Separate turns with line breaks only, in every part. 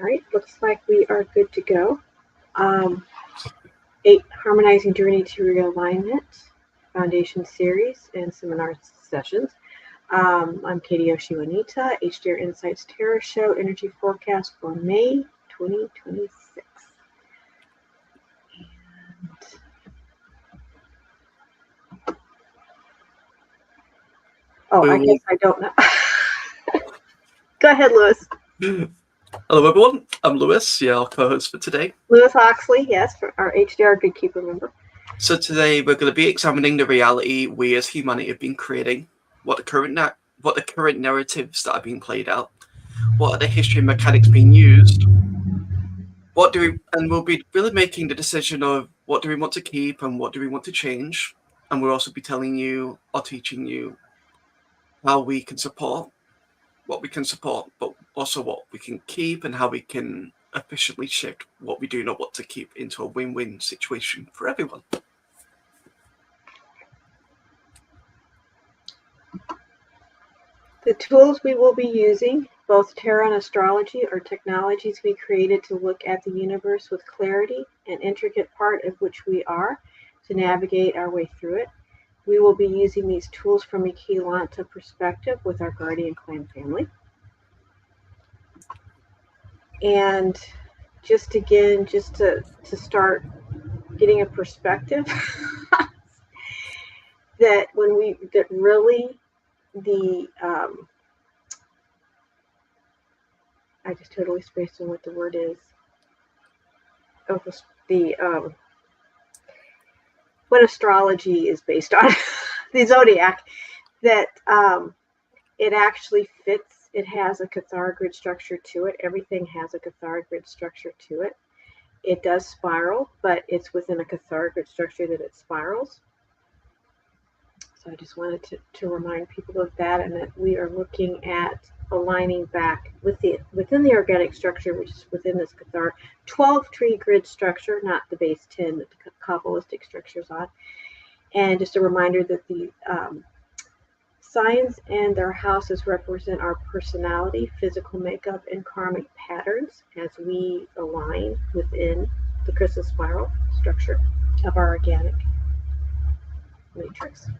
All right, looks like we are good to go. 8 Harmonizing Journey to Realignment Foundation Series and Seminar Sessions. I'm Katie Oshiwanita, HJR Insights Tarot Show Energy Forecast for May 2026. I guess I don't know. Go ahead, Lewis.
Hello, everyone. I'm Lewis, your co-host for today.
Lewis Oxley, yes, for our HJR Gridkeeper member.
So today we're going to be examining the reality we as humanity have been creating, what the current narratives that are being played out, what are the history mechanics being used, and we'll be really making the decision of what do we want to keep and what do we want to change, and we'll also be telling you or teaching you how we can support, what we can support, but also what we can keep and how we can efficiently shift what we do not want to keep into a win-win situation for everyone.
The tools we will be using, both tarot and astrology, are technologies we created to look at the universe with clarity, an intricate part of which we are, to navigate our way through it. We will be using these tools from a Keylanta perspective with our guardian clan family. And just to start getting a perspective that I just totally spaced on what the word is. What astrology is based on, the zodiac, that it actually fits. It has a Cathara grid structure to it. Everything has a Cathara grid structure to it. It does spiral, but it's within a Cathara grid structure that it spirals. So I just wanted to remind people of that, and that we are looking at aligning back within the organic structure, which is within this Cathara 12-tree grid structure, not the base 10 that the Kabbalistic structure is on. And just a reminder that the signs and their houses represent our personality, physical makeup, and karmic patterns as we align within the crystal spiral structure of our organic matrix.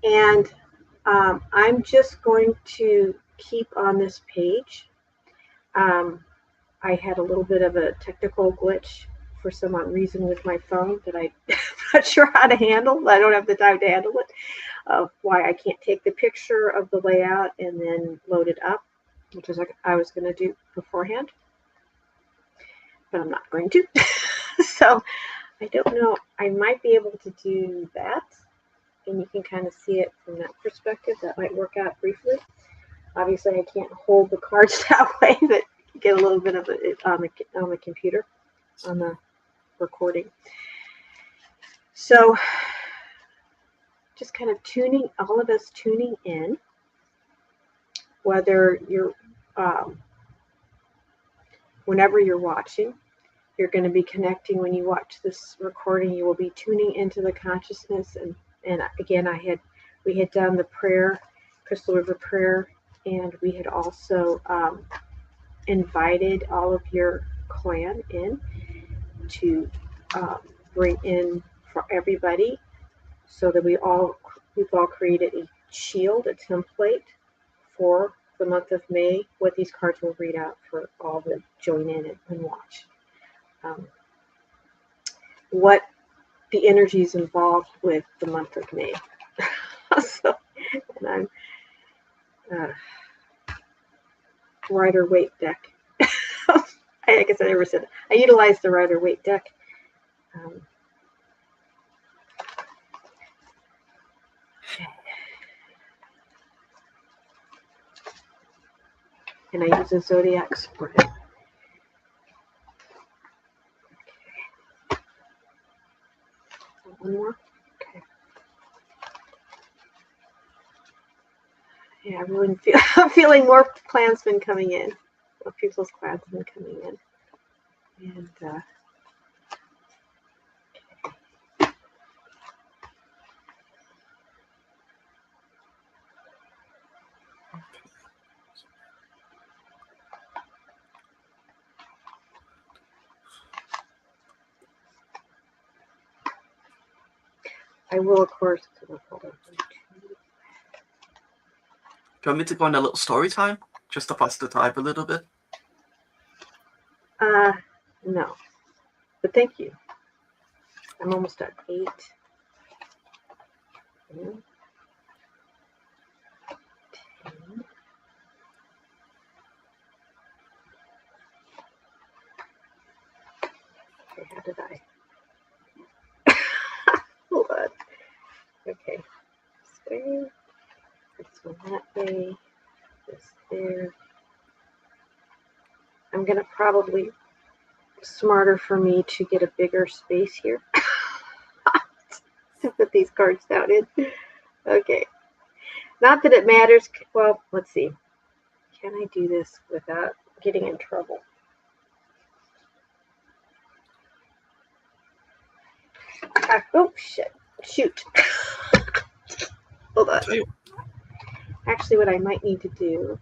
And I'm just going to keep on this page. I had a little bit of a technical glitch for some odd reason with my phone that I'm not sure how to handle. I don't have the time to handle it. Why I can't take the picture of the layout and then load it up, which is like I was going to do beforehand, but I'm not going to. So I don't know. I might be able to do that, and you can kind of see it from that perspective. That might work out briefly. Obviously, I can't hold the cards that way, but get a little bit of it on the computer, on the recording. So just kind of all of us tuning in, whether you're, whenever you're watching, you're going to be connecting. When you watch this recording, you will be tuning into the consciousness. And again, we had done the prayer, Crystal River prayer, and we had also invited all of your clan in to bring in for everybody, so that we've all created a shield, a template for the month of May, what these cards will read out for all to join in and watch. What the energies involved with the month of May. So, and I'm Rider-Waite deck. I guess I never said that. I utilized the Rider-Waite deck. And I use a zodiac spread. One more. Okay. Yeah, I'm feeling more plans been coming in. More people's plans have been coming in. And I will, of course. Hold on.
Do you want me to go on a little story time? Just to pass the time a little bit?
No. But thank you. I'm almost at 8. 10. Okay, how did I? Hold on. Okay. This way. This one that way. This there. I'm going to probably smarter for me to get a bigger space here to put these cards down in. Okay. Not that it matters. Well, let's see. Can I do this without getting in trouble? Oh, shit. Shoot. Hold on. Actually, what I might need to do.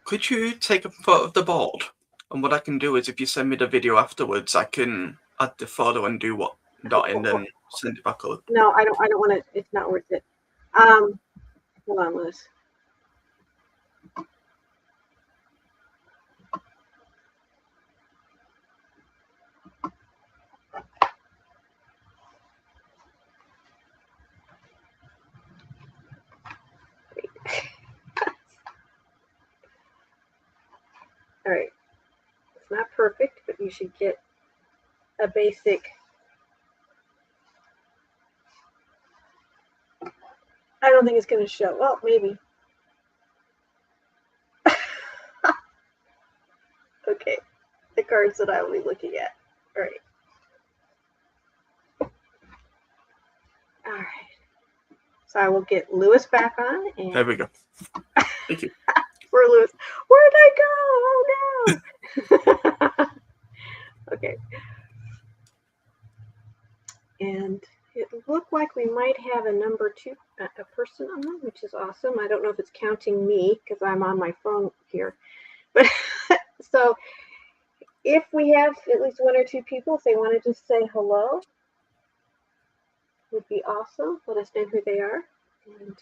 Could you take a photo of the board? And what I can do is, if you send me the video afterwards, I can add the photo and do what dot and then send it back up.
No, I don't want to. It's not worth it. Hold on, Liz. All right. It's not perfect, but you should get a basic. I don't think it's going to show. Well, maybe. Okay. The cards that I will be looking at. All right. All right. So I will get Lewis back on. And
There we go. Thank you.
Where Lewis? Where'd I go? Oh no. Okay. And it looked like we might have a number 2, a person on, which is awesome. I don't know if it's counting me because I'm on my phone here. But so if we have at least 1 or 2 people, if they want to just say hello, would be awesome. Let us know who they are. And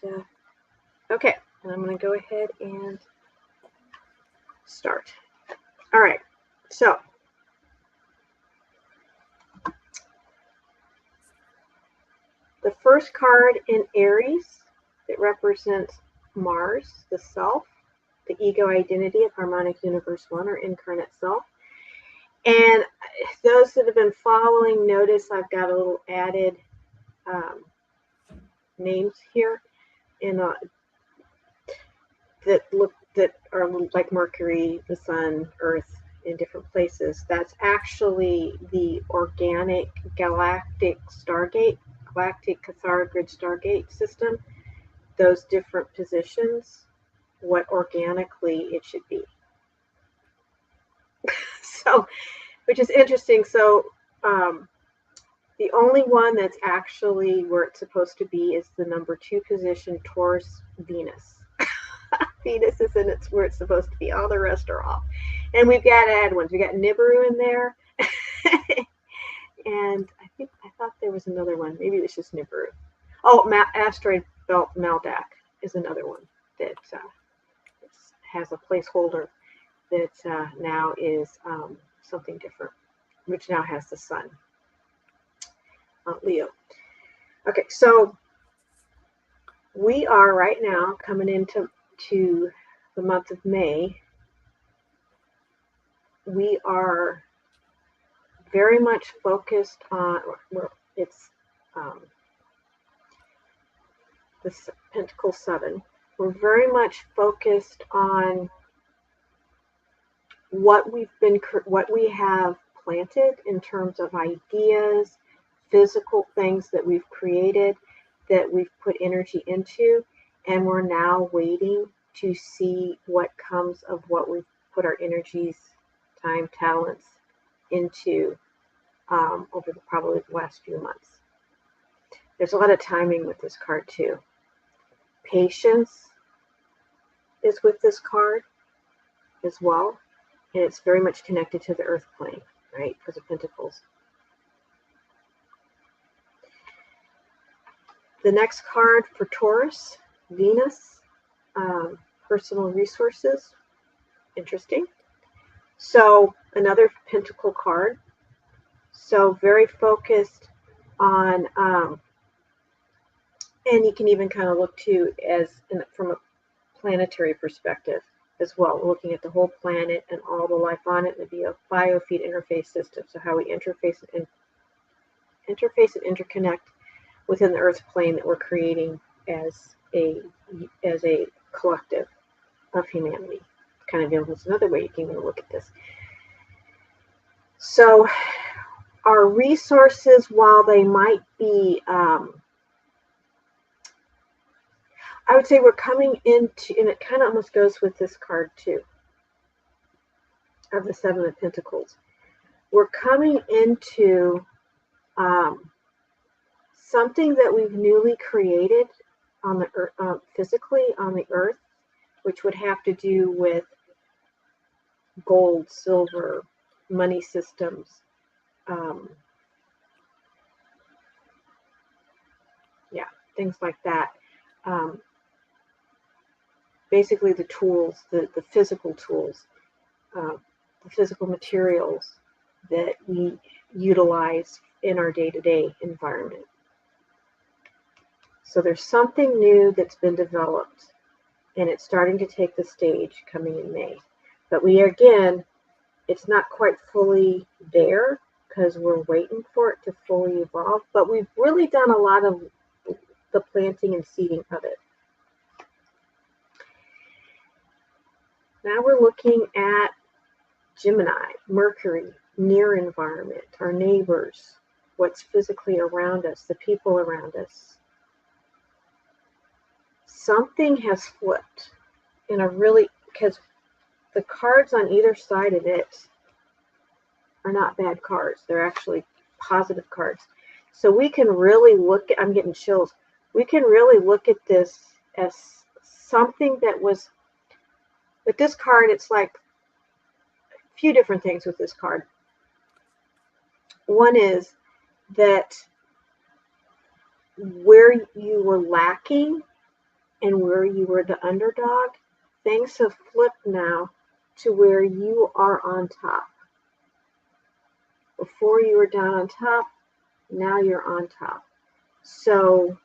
okay, and I'm going to go ahead and start. All right, so the first card in Aries, it represents Mars, the self, the ego identity of Harmonic Universe 1 or incarnate self. And those that have been following notice I've got a little added names here in that are like Mercury, the Sun, Earth in different places. That's actually the organic galactic Stargate, galactic Cathar grid Stargate system. Those different positions, what organically it should be. So, which is interesting. So, the only one that's actually where it's supposed to be is the number 2 position, Taurus, Venus. Venus is in its where it's supposed to be. All the rest are off. And we've got to add ones. We got Nibiru in there. And I thought there was another one. Maybe it was just Nibiru. Oh, Asteroid Belt Maldak is another one that has a placeholder that now is something different, which now has the sun. Leo. Okay, so we are right now coming into the month of May. We are very much focused on, well, it's the Pentacle 7. We're very much focused on what we have planted in terms of ideas, physical things that we've created, that we've put energy into, and we're now waiting to see what comes of what we've put our energies, time, talents into over probably the last few months. There's a lot of timing with this card too. Patience is with this card as well, and it's very much connected to the earth plane, right? Because of Pentacles. The next card for Taurus, Venus, personal resources. Interesting. So another pentacle card. So very focused on, and you can even kind of look to from a planetary perspective as well, looking at the whole planet and all the life on it, and the biofeed interface system. So how we interface and interconnect within the Earth plane that we're creating as a collective of humanity. Kind of is another way you can even look at this. So our resources, while they might be, I would say we're coming into, and it kind of almost goes with this card too, of the Seven of Pentacles. We're coming into something that we've newly created on the earth, physically on the earth, which would have to do with gold, silver, money systems, things like that. Basically the tools, the physical tools, the physical materials that we utilize in our day-to-day environment. So there's something new that's been developed, and it's starting to take the stage coming in May. But it's not quite fully there because we're waiting for it to fully evolve. But we've really done a lot of the planting and seeding of it. Now we're looking at Gemini, Mercury, near environment, our neighbors, what's physically around us, the people around us. Something has flipped because the cards on either side of it are not bad cards. They're actually positive cards. So we can really look at, I'm getting chills, we can really look at this as something that was, with this card, it's like a few different things with this card. One is that where you were lacking and where you were the underdog, things have flipped now to where you are on top. Before you were down on top, now you're on top. So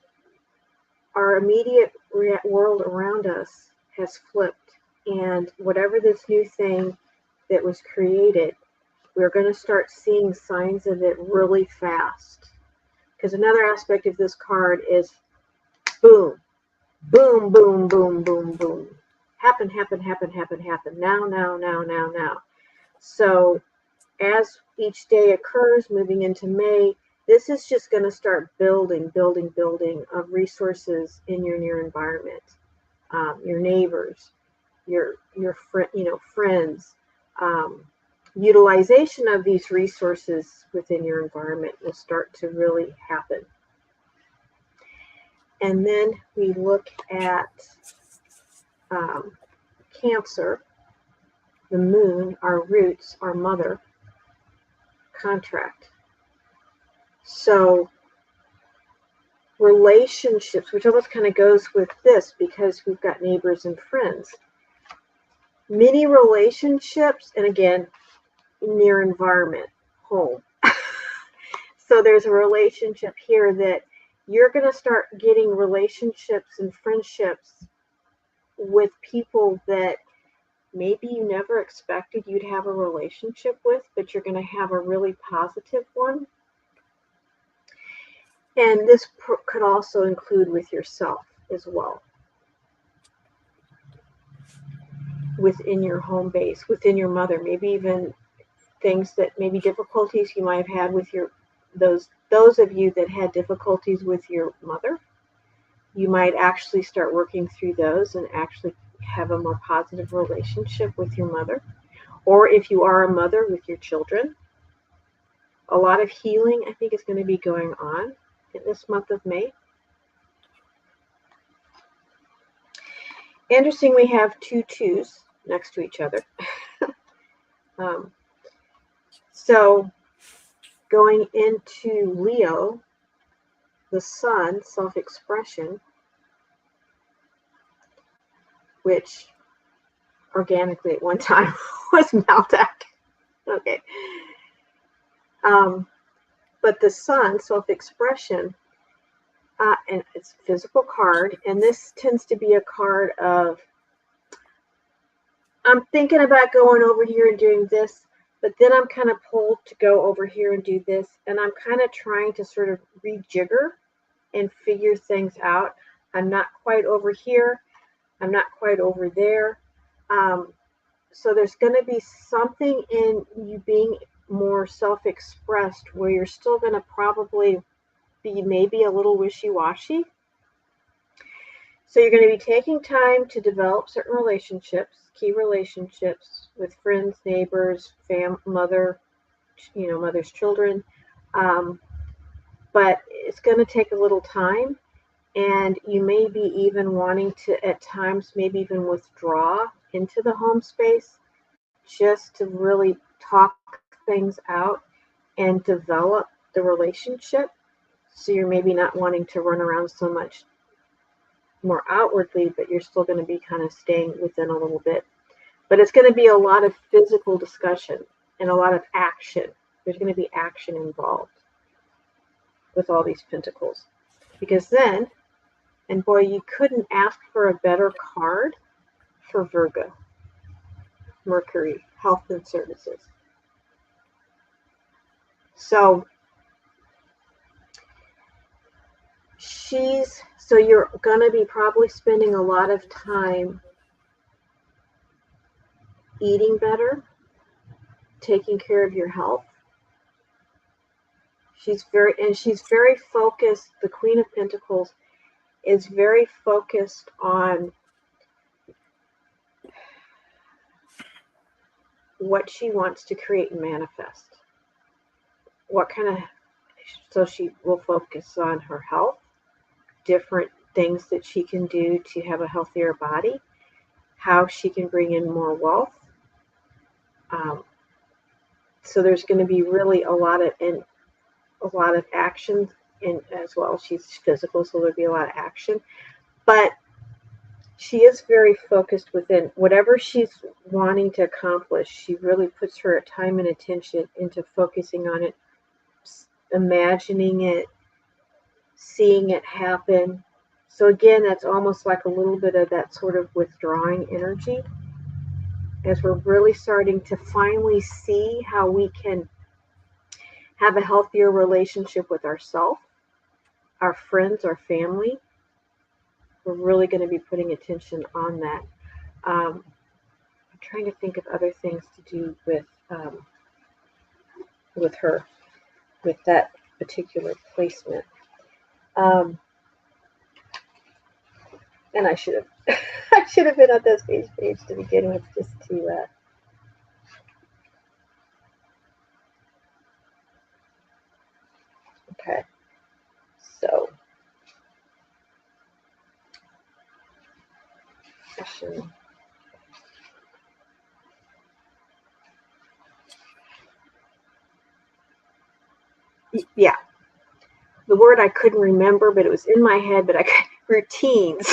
our immediate world around us has flipped, and whatever this new thing that was created, we're going to start seeing signs of it really fast. Because another aspect of this card is boom, boom, boom, boom, boom, boom. Happen, happen, happen, happen, happen. Now, now, now, now, now. So as each day occurs, moving into May, this is just going to start building of resources in your near environment, your neighbors, your friends. Utilization of these resources within your environment will start to really happen. And then we look at Cancer, the moon, our roots, our mother, contract. So relationships, which almost kind of goes with this because we've got neighbors and friends. Many relationships, and again, near environment, home. So there's a relationship here that you're going to start getting relationships and friendships with people that maybe you never expected you'd have a relationship with, but you're going to have a really positive one. And this could also include with yourself as well. Within your home base, within your mother, maybe even things that maybe difficulties you might have had with those of you that had difficulties with your mother. You might actually start working through those and actually have a more positive relationship with your mother. Or if you are a mother, with your children. A lot of healing, I think, is going to be going on in this month of May. Interesting, we have 2 2s next to each other. So going into Leo, the Sun, self-expression, which organically at one time was Maldak. Okay. But the Sun, self-expression, and it's a physical card, and this tends to be a card of, I'm thinking about going over here and doing this, but then I'm kind of pulled to go over here and do this, and I'm kind of trying to sort of rejigger and figure things out. I'm not quite over here. I'm not quite over there. So there's going to be something in you being more self-expressed where you're still going to probably be maybe a little wishy-washy. So you're going to be taking time to develop certain relationships, key relationships with friends, neighbors, mother's children. But it's going to take a little time, and you may be even wanting to, at times, maybe even withdraw into the home space just to really talk things out and develop the relationship. So you're maybe not wanting to run around so much more outwardly, but you're still going to be kind of staying within a little bit. But it's going to be a lot of physical discussion and a lot of action. There's going to be action involved with all these pentacles. Because then, and boy, you couldn't ask for a better card for Virgo. Mercury, health and services. So you're going to be probably spending a lot of time eating better, taking care of your health. She's very focused. The Queen of Pentacles is very focused on what she wants to create and manifest. So she will focus on her health, different things that she can do to have a healthier body, how she can bring in more wealth. So there's going to be really a lot of action, and as well, she's physical, so there'll be a lot of action. But she is very focused within whatever she's wanting to accomplish. She really puts her time and attention into focusing on it, imagining it, seeing it happen. So again, that's almost like a little bit of that sort of withdrawing energy, as we're really starting to finally see how we can have a healthier relationship with ourselves, our friends, our family. We're really going to be putting attention on that. I'm trying to think of other things to do with her, with that particular placement. And I should have I should have been on this page to begin with, just to okay. So session. Yeah. The word I couldn't remember, but it was in my head, but routines.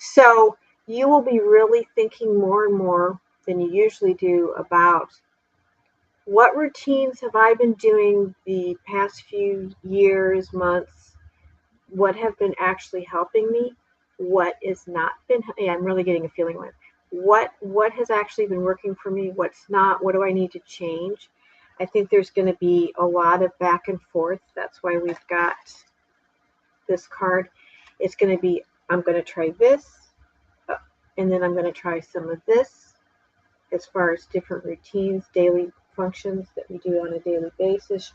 So you will be really thinking more and more than you usually do about what routines have I been doing the past few years, months, what have been actually helping me, what is not been, yeah, I'm really getting a feeling with what has actually been working for me, what's not, what do I need to change. I think there's going to be a lot of back and forth. That's why we've got this card. It's going to be, I'm going to try this, and then I'm going to try some of this as far as different routines, daily functions that we do on a daily basis,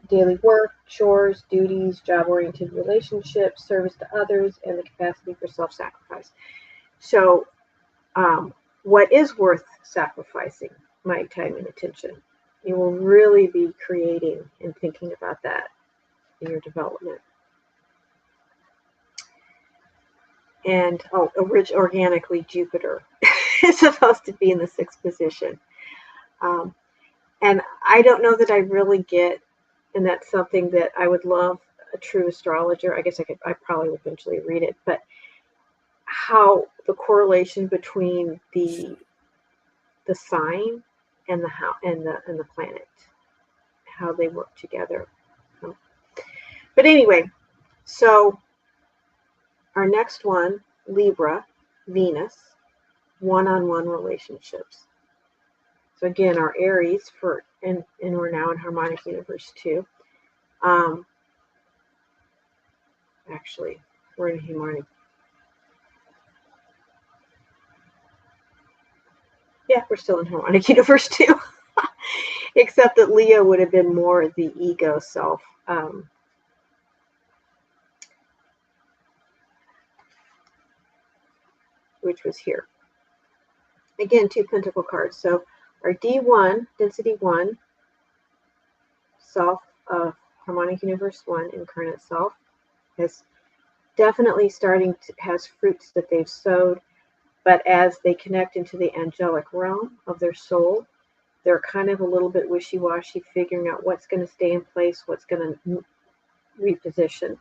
daily work, chores, duties, job-oriented relationships, service to others, and the capacity for self-sacrifice. So what is worth sacrificing? My time and attention. You will really be creating and thinking about that in your development. And organically, Jupiter is supposed to be in the 6th position. And I don't know that I really get and that's something that I would love a true astrologer. I guess I probably would eventually read it, but how the correlation between the sign and the planet, how they work together. But anyway, so our next one, Libra, Venus, one-on-one relationships. So again, our Aries and we're now in Harmonic Universe 2. Actually, we're in Harmonic. Yeah, we're still in Harmonic Universe 2. Except that Leo would have been more the ego self. Which was here. Again, 2 Pentacle cards. So our D1, density 1, self of Harmonic Universe 1, incarnate self, is definitely has fruits that they've sowed, but as they connect into the angelic realm of their soul, they're kind of a little bit wishy-washy, figuring out what's going to stay in place, what's going to reposition.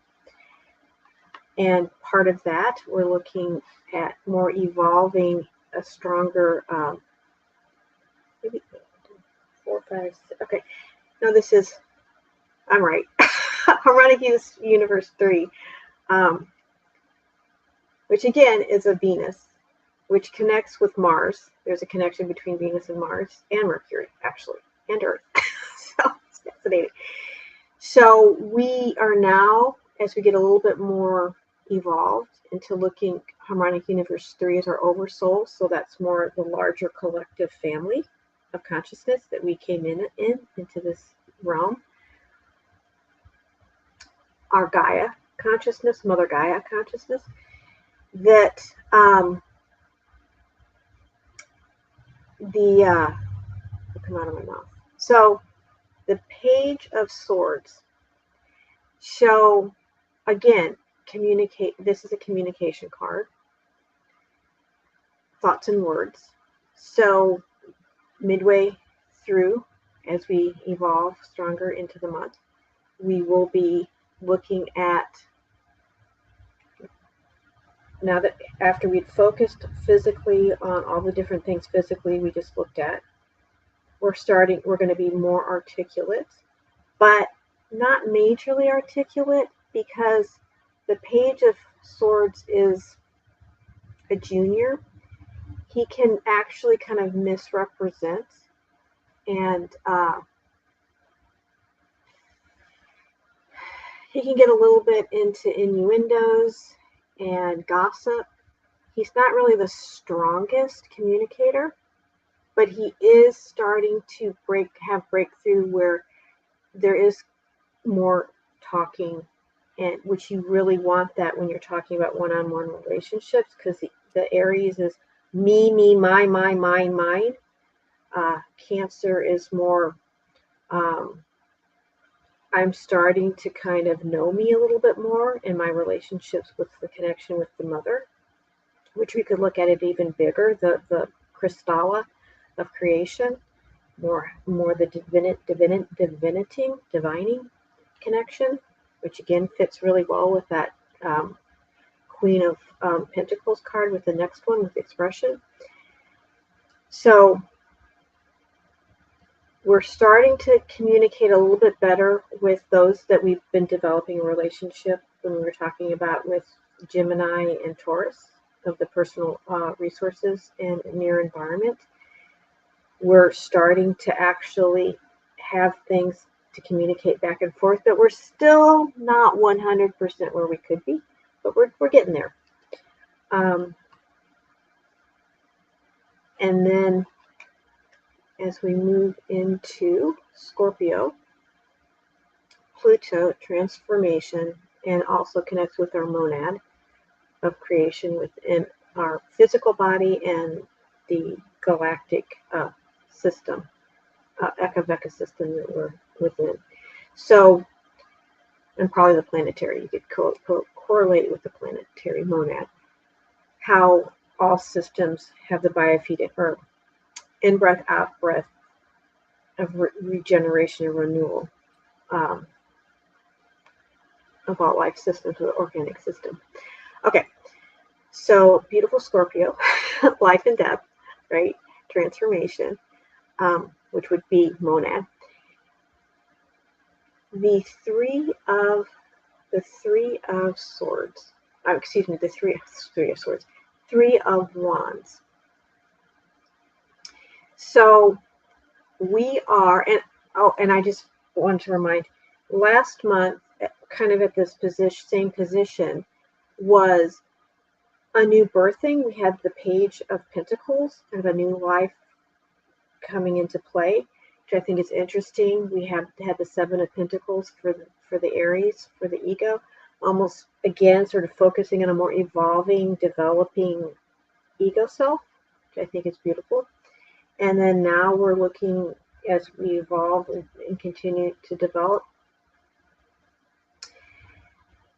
And part of that, we're looking at more evolving a stronger, maybe 4, 5, 6. Okay, no, I'm right. Harmonic Universe 3, which again is a Venus, which connects with Mars. There's a connection between Venus and Mars and Mercury, actually, and Earth. So it's fascinating. So we are now, as we get a little bit more evolved into looking, Harmonic Universe 3 is our oversoul. So that's more the larger collective family of consciousness that we came into this realm. Our Gaia consciousness, Mother Gaia consciousness, that will come out of my mouth. So the Page of Swords show, again, communicate. This is a communication card. Thoughts and words. So midway through, as we evolve stronger into the month, we will be looking at, now that after we'd focused physically on all the different things physically we just looked at, we're going to be more articulate, but not majorly articulate, because the Page of Swords is a junior. He can actually kind of misrepresent, and he can get a little bit into innuendos and gossip. He's not really the strongest communicator, but he is starting to have breakthrough where there is more talking, and which you really want that when you're talking about one-on-one relationships, because the Aries is me, my, mine. Cancer is more, I'm starting to kind of know me a little bit more in my relationships with the connection with the mother, which we could look at it even bigger, the Crystalla of creation, more the divining connection, which again fits really well with that Queen of Pentacles card with the next one with expression. So we're starting to communicate a little bit better with those that we've been developing a relationship when we were talking about with Gemini and Taurus of the personal resources and near environment. We're starting to actually have things to communicate back and forth, but we're still not 100% where we could be, but we're getting there. And then as we move into Scorpio, Pluto, transformation, and also connects with our monad of creation within our physical body and the galactic system, Eka system that we're within. So, and probably the planetary, you could correlate it with the planetary monad. How all systems have the biofeedback, or in-breath, out-breath of regeneration and renewal. life system to the organic system. Okay, so beautiful Scorpio, life and death, right? Transformation, which would be monad. The three of swords. Excuse me, the three of swords. Three of wands. So we are, and I just want to remind, last month, kind of at this same position, was a new birthing. We had the Page of Pentacles, kind of a new life coming into play, which I think is interesting. We have had the Seven of Pentacles for the Aries, for the ego, almost again sort of focusing on a more evolving, developing ego self, which I think is beautiful. And then now we're looking, as we evolve and continue to develop,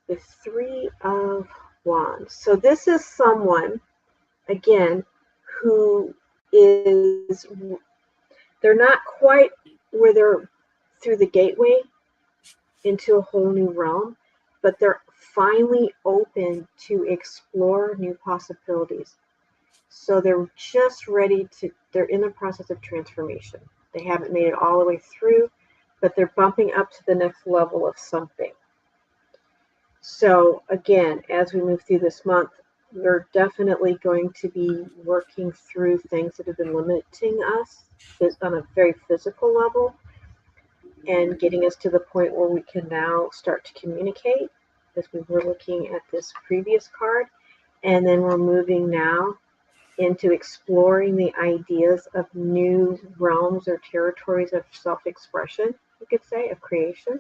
the Three of Wands. So this is someone, again, who is, they're not quite where they're through the gateway into a whole new realm, but they're finally open to explore new possibilities. So they're just ready to, they're in the process of transformation. They haven't made it all the way through, but they're bumping up to the next level of something. So again, as we move through this month, we're definitely going to be working through things that have been limiting us on a very physical level, and getting us to the point where we can now start to communicate, as we were looking at this previous card. And then we're moving now into exploring the ideas of new realms or territories of self-expression, you could say, of creation.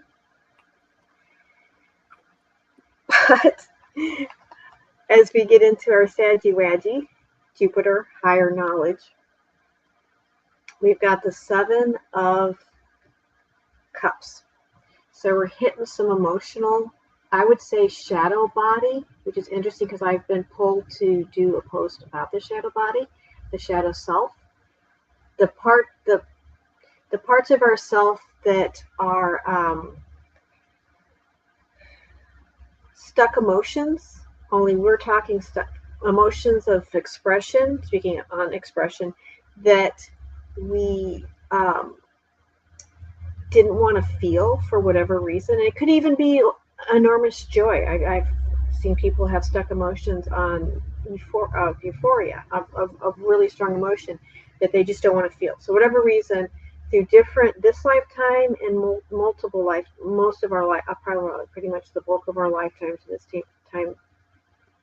But as we get into our Saggy-Waggy, Jupiter, higher knowledge, we've got the Seven of Cups. So we're hitting some emotional, I would say, shadow body, which is interesting because I've been pulled to do a post about the shadow body, the shadow self, the parts of ourself that are stuck emotions. Only we're talking stuck emotions of expression, speaking on expression, that we didn't want to feel for whatever reason. And it could even be enormous joy. I've seen people have stuck emotions on euphoria, of really strong emotion that they just don't want to feel. So whatever reason, through this lifetime and multiple life, most of our life, probably pretty much the bulk of our lifetimes in this time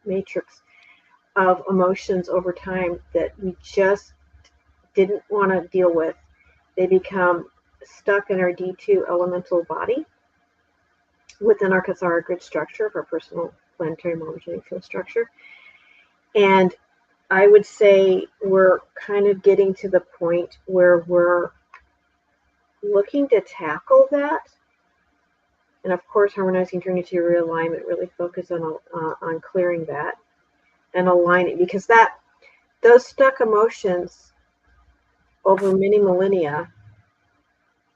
matrix of emotions over time that we just didn't want to deal with, they become stuck in our D2 elemental body within our Kasara grid structure of our personal planetary morphogenic field structure. And I would say we're kind of getting to the point where we're looking to tackle that. And of course, Harmonizing Journey to Realignment really focus on clearing that and aligning, because those stuck emotions over many millennia,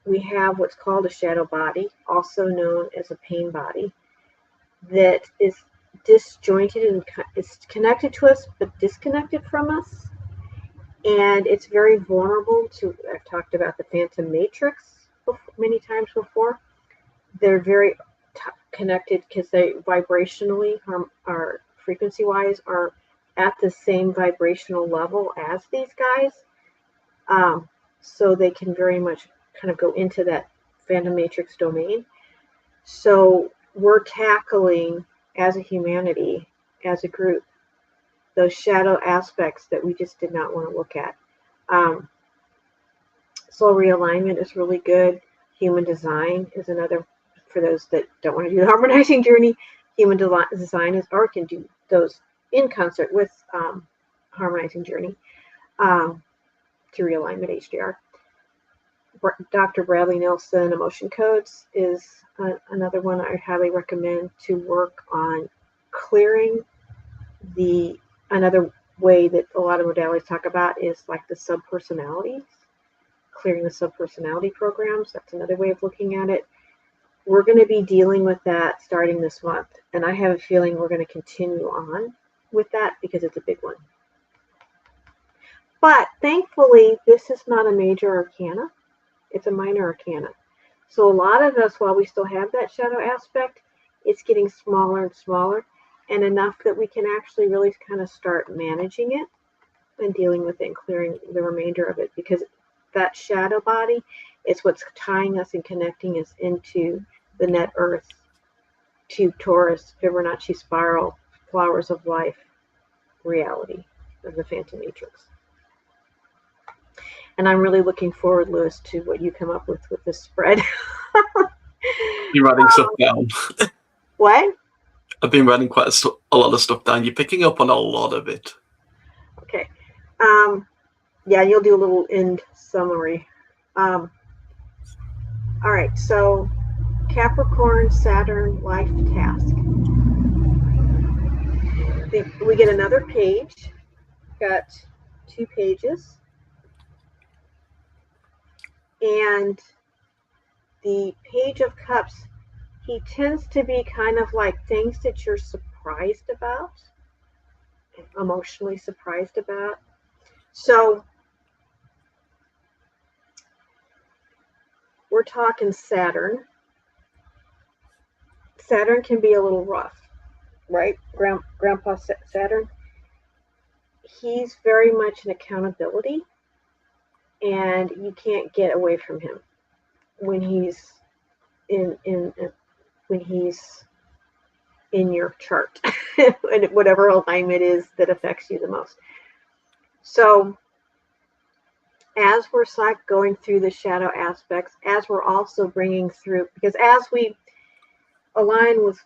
we have what's called a shadow body, also known as a pain body, that is disjointed and is connected to us but disconnected from us. And it's very vulnerable to, I've talked about the phantom matrix many times before. They're very connected because they vibrationally, are frequency-wise, are at the same vibrational level as these guys. So they can very much kind of go into that phantom matrix domain. So we're tackling, as a humanity, as a group, those shadow aspects that we just did not want to look at. Soul realignment is really good. Human design is another, for those that don't want to do the Harmonizing Journey. Human design is, or can do those in concert with Harmonizing Journey to Realignment HJR. Dr. Bradley Nelson, Emotion Codes, is another one I highly recommend to work on clearing another way that a lot of modalities talk about is like the subpersonalities, clearing the subpersonality programs. That's another way of looking at it. we're going to be dealing with that starting this month. And I have a feeling we're going to continue on with that because it's a big one. But thankfully, this is not a major arcana. It's a minor arcana. So a lot of us, while we still have that shadow aspect, it's getting smaller and smaller, and enough that we can actually really kind of start managing it and dealing with it and clearing the remainder of it, because that shadow body is what's tying us and connecting us into the net earth, to Taurus, Fibonacci spiral, flowers of life, reality of the Phantom Matrix. And I'm really looking forward, Lewis, to what you come up with this spread.
You're writing stuff down.
What?
I've been writing quite a lot of stuff down. You're picking up on a lot of it.
Okay. Yeah, you'll do a little end summary. All right, so Capricorn, Saturn, life task. We get another page. Got 2 pages. And the Page of Cups, he tends to be kind of like things that you're surprised about, emotionally surprised about. So we're talking Saturn. Saturn can be a little rough, right? Grandpa Saturn, he's very much an accountability, and you can't get away from him when he's in your chart, whatever alignment is that affects you the most. So as we're going through the shadow aspects, as we're also bringing through, because as we align with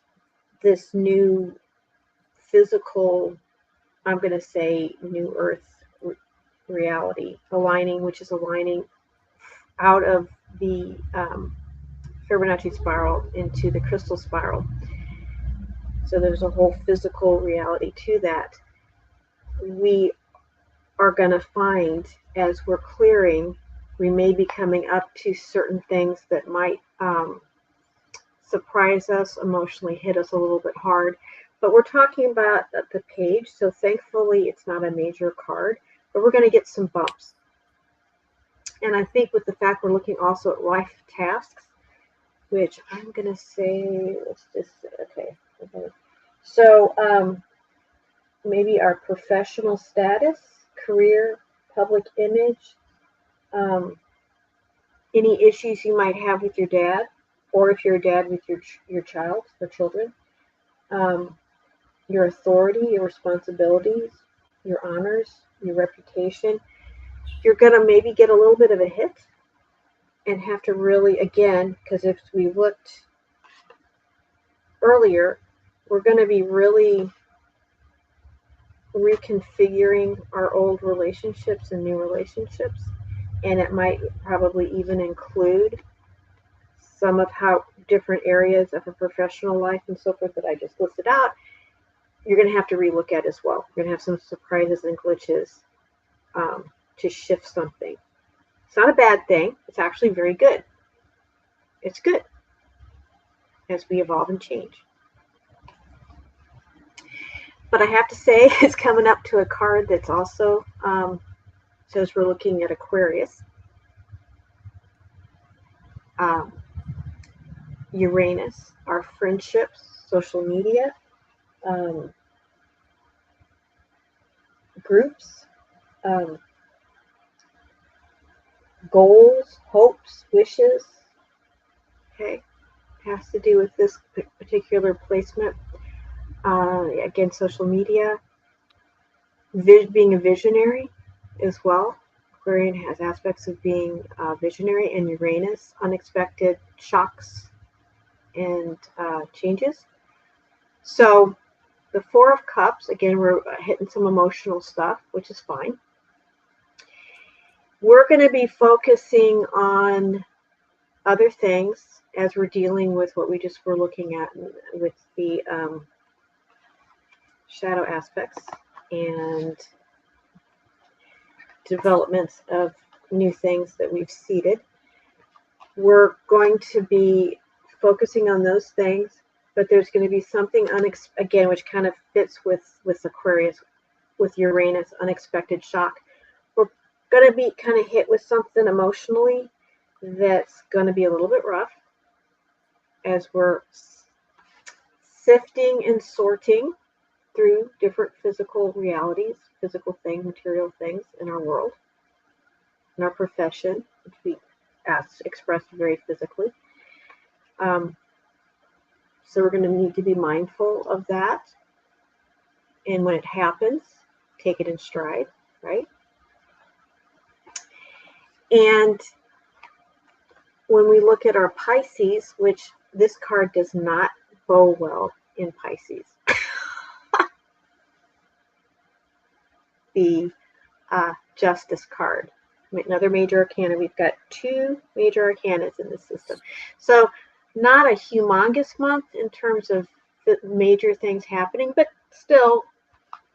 this new physical, I'm going to say new earth reality, which is aligning out of the Fibonacci spiral into the crystal spiral. So there's a whole physical reality to that. We are going to find, as we're clearing, we may be coming up to certain things that might surprise us, emotionally hit us a little bit hard. But we're talking about the page, so thankfully it's not a major card, but we're going to get some bumps. And I think with the fact we're looking also at life tasks, which I'm going to say, let's just, okay. So maybe our professional status, career, public image, any issues you might have with your dad, or if you're a dad with your child or children, your authority, your responsibilities, your honors, your reputation. You're going to maybe get a little bit of a hit and have to really, again, because if we looked earlier, we're going to be really reconfiguring our old relationships and new relationships. And it might probably even include some of how different areas of a professional life and so forth that I just listed out, you're going to have to relook at as well. You're going to have some surprises and glitches to shift something. It's not a bad thing. It's actually very good. It's good as we evolve and change. But I have to say, it's coming up to a card that's also says we're looking at Aquarius. Uranus, our friendships, social media, groups, goals, hopes, wishes. Okay, has to do with this particular placement. Again, social media, being a visionary as well. Aquarian has aspects of being visionary, and Uranus, unexpected shocks and changes. So the Four of Cups, again, we're hitting some emotional stuff, which is fine. We're going to be focusing on other things as we're dealing with what we just were looking at with the shadow aspects and developments of new things that we've seeded. We're going to be focusing on those things, but there's going to be something again, which kind of fits with Aquarius, with Uranus, unexpected shock. We're going to be kind of hit with something emotionally that's going to be a little bit rough as we're sifting and sorting through different physical realities, physical things, material things in our world, in our profession, which we expressed very physically. So we're going to need to be mindful of that. And when it happens, take it in stride, right? And when we look at our Pisces, which this card does not bow well in Pisces, the Justice card, another major arcana. We've got 2 major arcanas in this system. So not a humongous month in terms of the major things happening, but still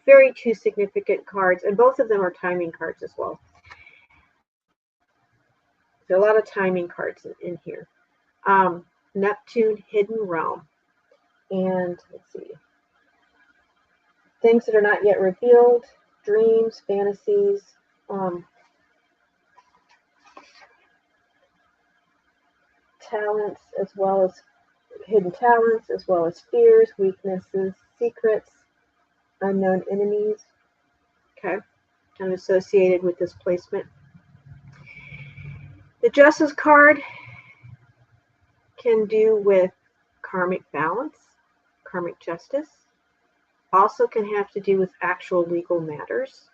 very 2 significant cards, and both of them are timing cards as well. There are a lot of timing cards in here. Neptune, hidden realm. And let's see. Things that are not yet revealed, dreams, fantasies, talents, as well as hidden talents, as well as fears, weaknesses, secrets, unknown enemies. Okay, kind of associated with this placement. The Justice card can do with karmic balance, karmic justice. Also can have to do with actual legal matters.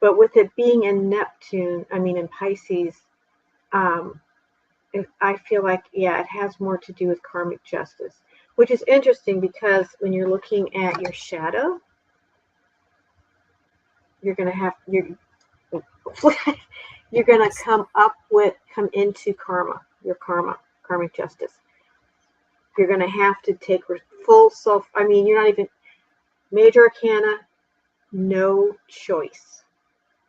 But with it being in Neptune, in Pisces, I feel like, yeah, it has more to do with karmic justice, which is interesting because when you're looking at your shadow, you're going to come into karmic justice. You're going to have to take full self, you're not even, major arcana, no choice.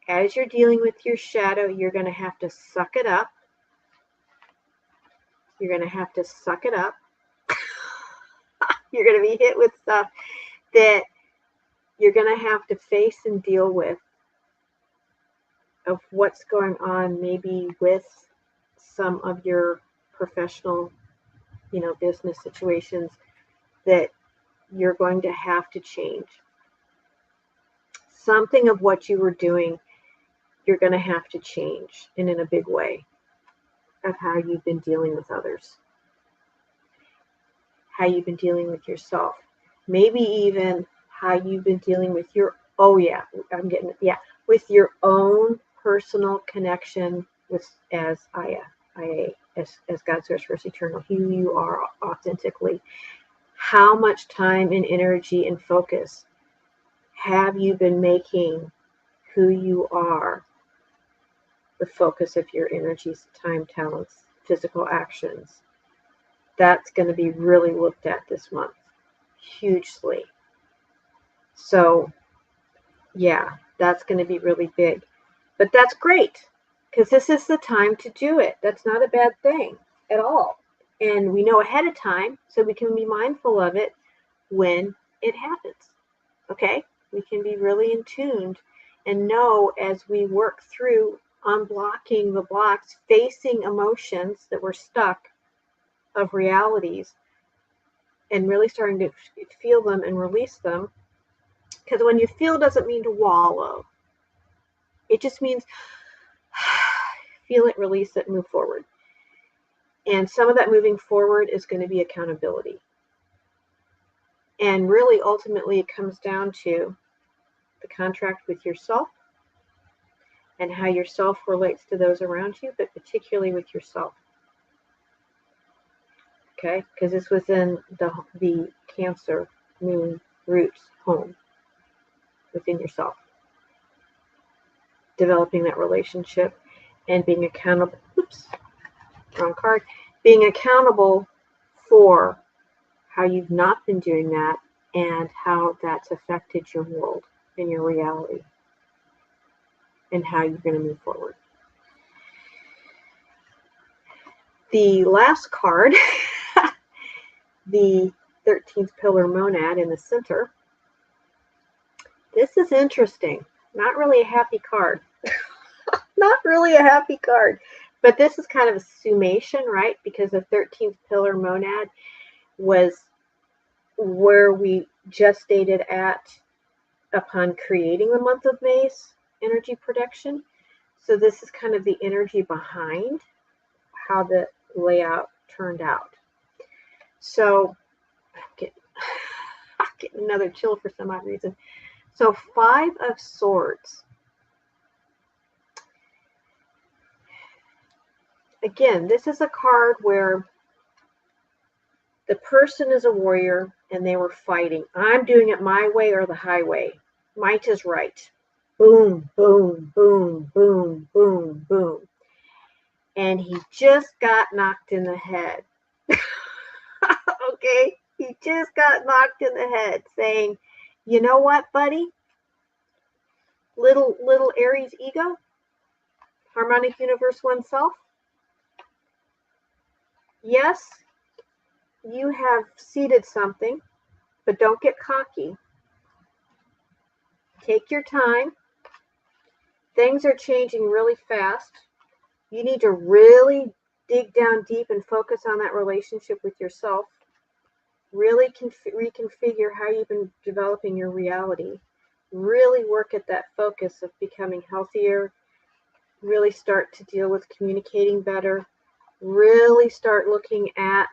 As you're dealing with your shadow, you're going to have to suck it up. You're going to have to suck it up. You're going to be hit with stuff that you're going to have to face and deal with, of what's going on maybe with some of your professional, business situations that you're going to have to change. Something of what you were doing, you're going to have to change, and in a big way, of how you've been dealing with others, how you've been dealing with yourself, maybe even how you've been dealing with with your own personal connection with as God, Source, First, Eternal, who you are authentically. How much time and energy and focus have you been making who you are the focus of your energies, time, talents, physical actions? That's going to be really looked at this month, hugely. So, yeah, that's going to be really big. But that's great, because this is the time to do it. That's not a bad thing at all. And we know ahead of time, so we can be mindful of it when it happens. Okay? We can be really in tuned and know as we work through unblocking the blocks, facing emotions that were stuck of realities, and really starting to feel them and release them. Because when you feel doesn't mean to wallow. It just means feel it, release it, move forward. And some of that moving forward is going to be accountability. And really, ultimately, it comes down to the contract with yourself and how yourself relates to those around you, but particularly with yourself. Okay? Because this was in the Cancer moon roots home within yourself. Developing that relationship and being accountable. Oops, wrong card. Being accountable for how you've not been doing that and how that's affected your world and your reality and how you're going to move forward. The last card the 13th pillar monad in the center. This is interesting. Not really a happy card. Not really a happy card. But this is kind of a summation, right? Because the 13th pillar monad was where we gestated at upon creating the month of May's energy production. So this is kind of the energy behind how the layout turned out. So I'm getting another chill for some odd reason. So 5 of Swords. Again, this is a card where the person is a warrior and they were fighting. I'm doing it my way or the highway. Might is right. Boom, boom, boom, boom, boom, boom. And he just got knocked in the head. Okay? He just got knocked in the head saying, you know what, buddy? Little Aries ego, harmonic universe oneself. Yes, you have seeded something, but don't get cocky. Take your time. Things are changing really fast. You need to really dig down deep and focus on that relationship with yourself. Really reconfigure how you've been developing your reality. Really work at that focus of becoming healthier. Really start to deal with communicating better. Really start looking at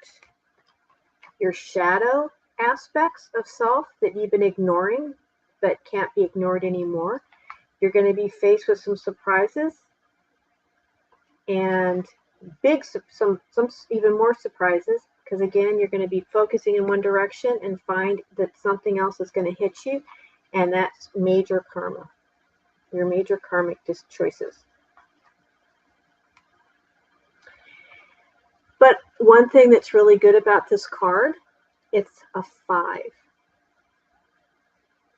your shadow aspects of self that you've been ignoring but can't be ignored anymore. You're going to be faced with some surprises and some even more surprises, because again, you're going to be focusing in one direction and find that something else is going to hit you, and that's major karma, your major karmic choices. But one thing that's really good about this card, it's a 5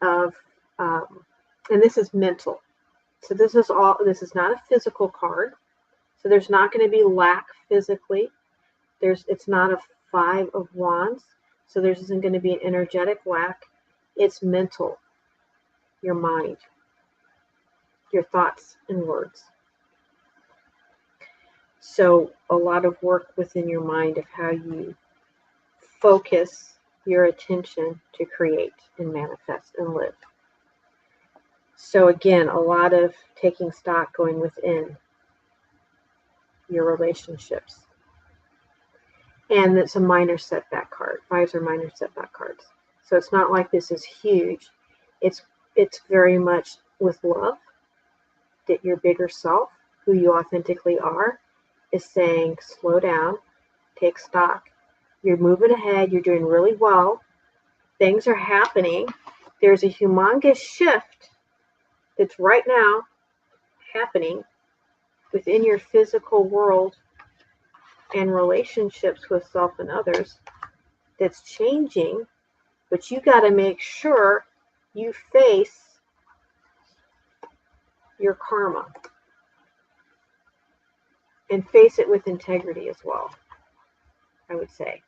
of, and this is mental. So this is not a physical card. So there's not going to be lack physically. It's not a 5 of Wands. So there isn't going to be an energetic lack. It's mental, your mind, your thoughts and words. So a lot of work within your mind of how you focus your attention to create and manifest and live. So again, a lot of taking stock, going within your relationships. And it's a minor setback card. 5s are minor setback cards. So it's not like this is huge. It's very much with love that your bigger self, who you authentically are, is saying, slow down, take stock. You're moving ahead. You're doing really well. Things are happening. There's a humongous shift that's right now happening within your physical world and relationships with self and others that's changing, but you got to make sure you face your karma and face it with integrity as well, I would say.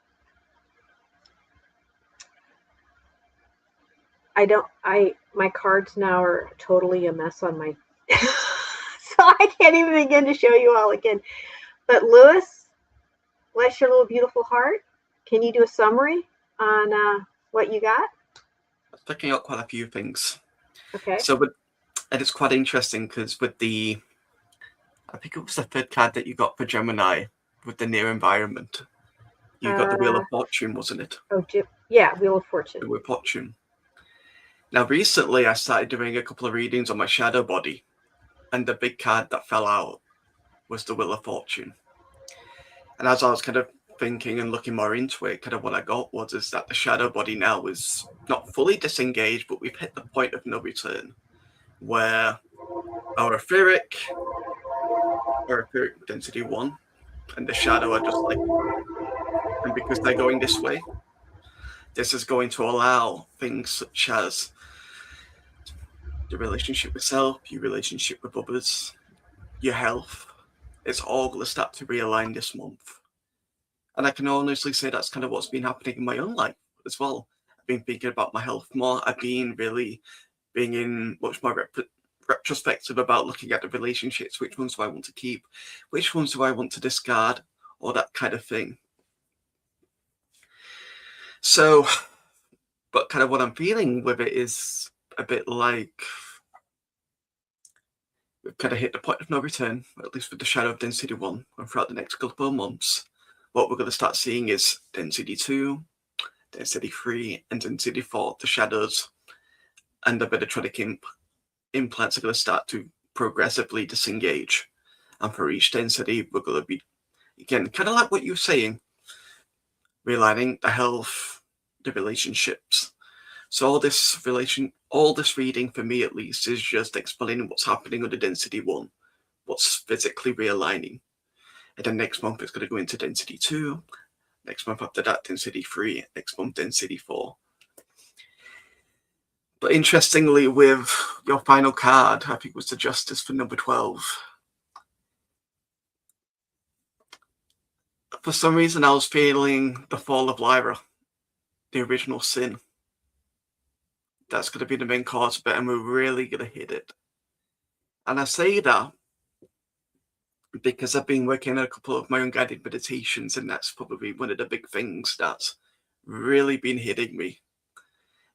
My cards now are totally a mess on my, so I can't even begin to show you all again. But Lewis, bless your little beautiful heart. Can you do a summary on what you got?
I'm picking up quite a few things.
Okay.
And it's quite interesting because with I think it was the 3rd card that you got for Gemini with the near environment. You got the Wheel of Fortune, wasn't it?
Oh, yeah, Wheel of Fortune.
The Wheel of Fortune. Now, recently I started doing a couple of readings on my shadow body, and the big card that fell out was the Wheel of Fortune. And as I was kind of thinking and looking more into it, kind of what I got is that the shadow body now is not fully disengaged, but we've hit the point of no return, where our etheric density 1 and the shadow are just like, and because they're going this way, this is going to allow things such as the relationship with self, your relationship with others, your health. It's all going to start to realign this month. And I can honestly say that's kind of what's been happening in my own life as well. I've been thinking about my health more. I've been really being in much more retrospective about looking at the relationships. Which ones do I want to keep? Which ones do I want to discard? Or that kind of thing. So, but kind of what I'm feeling with it is a bit like we've kind of hit the point of no return, at least with the shadow of density 1, and throughout the next couple of months, what we're going to start seeing is density 2, density 3, and density 4, the shadows, and the Metatronic implants are going to start to progressively disengage. And for each density, we're going to be, again, kind of like what you're saying, realigning the health, the relationships. So all this reading for me at least is just explaining what's happening under density 1, what's physically realigning. And then next month it's going to go into density 2, next month after that density 3, next month density 4. But interestingly, with your final card, I think it was the Justice for number 12. For some reason, I was feeling the fall of Lyra, the original sin. That's going to be the main cause of it, and we're really going to hit it. And I say that because I've been working on a couple of my own guided meditations, and that's probably one of the big things that's really been hitting me.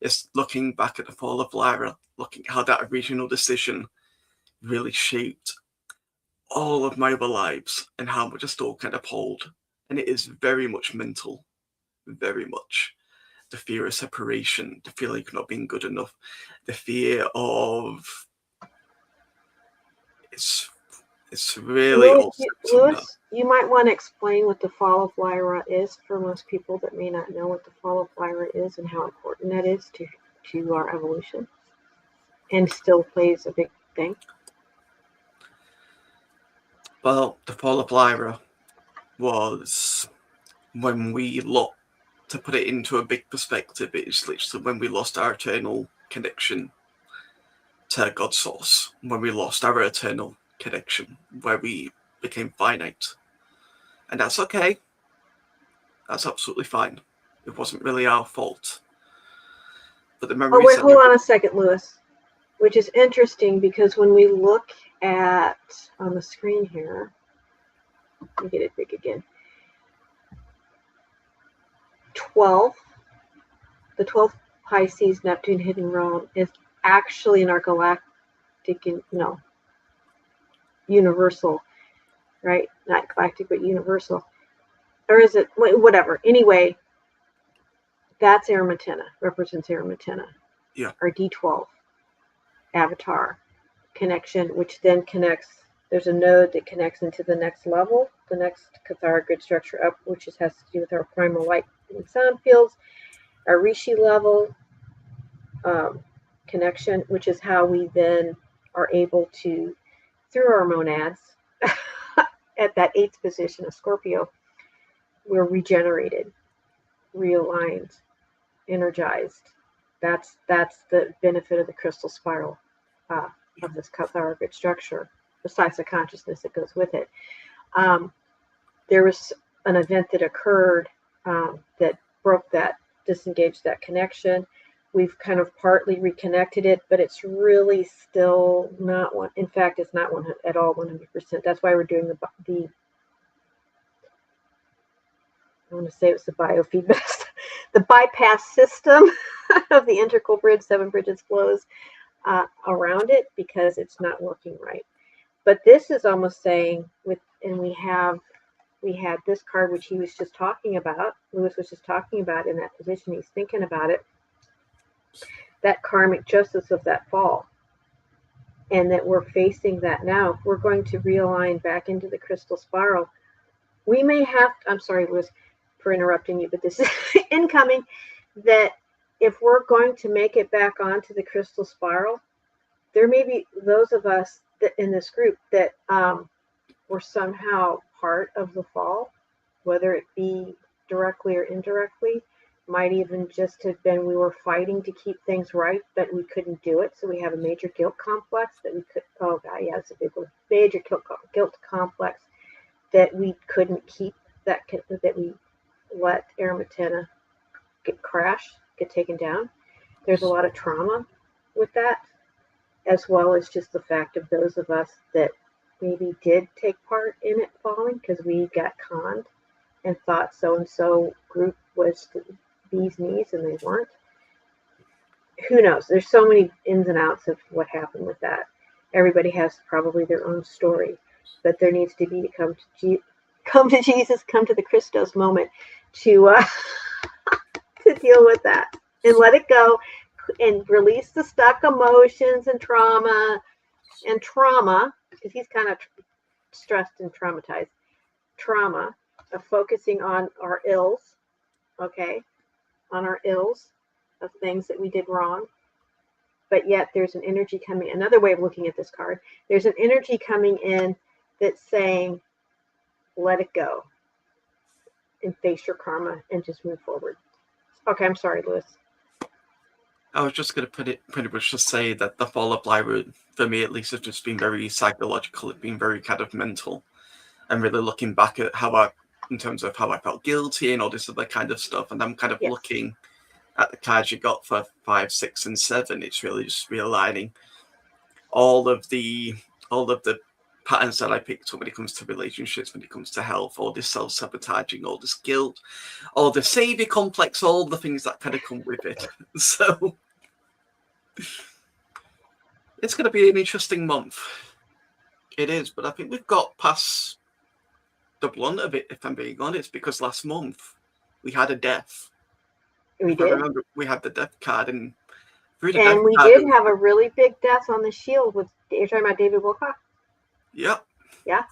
It's looking back at the fall of Lyra, looking at how that original decision really shaped all of my other lives and how much I still kind of hold. And it is very much mental, very much. The fear of separation, the feeling of not being good enough, the fear of it's really
Lewis, you might want to explain what the fall of Lyra is for most people that may not know what the fall of Lyra is and how important that is to our evolution, and still plays a big thing.
Well, the fall of Lyra was when we lost, to put it into a big perspective, it's literally when we lost our eternal connection to God's source, when we lost our eternal connection, where we became finite. And that's okay. That's absolutely fine. It wasn't really our fault. But the memories.
Oh, wait, hold on a second, Lewis. Which is interesting because when we look at on the screen here, let me get it big again. 12, the 12th Pisces Neptune hidden realm is actually in our galactic, universal, right? Not galactic, but universal. Or is it, whatever. Anyway, that's Aramatena, represents Aramatena.
Yeah.
Our D12 avatar connection, which then connects, there's a node that connects into the next level, the next Cathara grid structure up, which has to do with our primal light and sound fields, our Rishi level connection, which is how we then are able to, through our monads, at that 8th position of Scorpio, we're regenerated, realigned, energized. That's the benefit of the crystal spiral of this Cathara grid structure, besides the consciousness that goes with it. There was an event that occurred that broke that, disengaged that connection. We've kind of partly reconnected it, but it's really still not one. In fact, it's not one at all 100%. That's why we're doing the I want to say it was the biofeedback, the bypass system of the integral bridge, 7 bridges flows around it, because it's not working right. But this is almost saying we had this card, which he was just talking about, Lewis was just talking about in that position, he's thinking about it, that karmic justice of that fall, and that we're facing that now. If we're going to realign back into the crystal spiral, we may have, I'm sorry, Lewis, for interrupting you, but this is incoming, that if we're going to make it back onto the crystal spiral, there may be those of us that in this group that were somehow part of the fall, whether it be directly or indirectly, might even just have been we were fighting to keep things right, but we couldn't do it. So we have a major guilt complex that we could, oh God, yeah, it's a big one, major guilt complex that we couldn't keep, that we let Aramatena get taken down. There's a lot of trauma with that, as well as just the fact of those of us that maybe did take part in it falling because we got conned and thought so-and-so group was the bee's knees and they weren't. Who knows? There's so many ins and outs of what happened with that. Everybody has probably their own story, but there needs to be come to Jesus, come to the Christos moment to to deal with that and let it go and release the stuck emotions and trauma, because he's kind of stressed and traumatized. Trauma of focusing on our ills, okay, on our ills of things that we did wrong. But yet there's an energy coming, another way of looking at this card, there's an energy coming in that's saying, let it go and face your karma and just move forward. Okay, I'm sorry, Lewis.
I was just going to pretty much just say that the fall of Lyra, for me at least, has just been very psychological. It's been very kind of mental. And really looking back at in terms of how I felt guilty and all this other kind of stuff. And I'm kind of looking at the cards you got for 5, 6, and 7. It's really just realigning all of the patterns that I picked up when it comes to relationships, when it comes to health, all this self-sabotaging, all this guilt, all the savior complex, all the things that kind of come with it. So it's going to be an interesting month. It is, but I think we've got past the blunt of it, if I'm being honest, because last month we had a death.
We did.
I remember we had the death card, and
we did have a really big death on the shield. You're talking about David Wilcock?
Yep.
Yeah,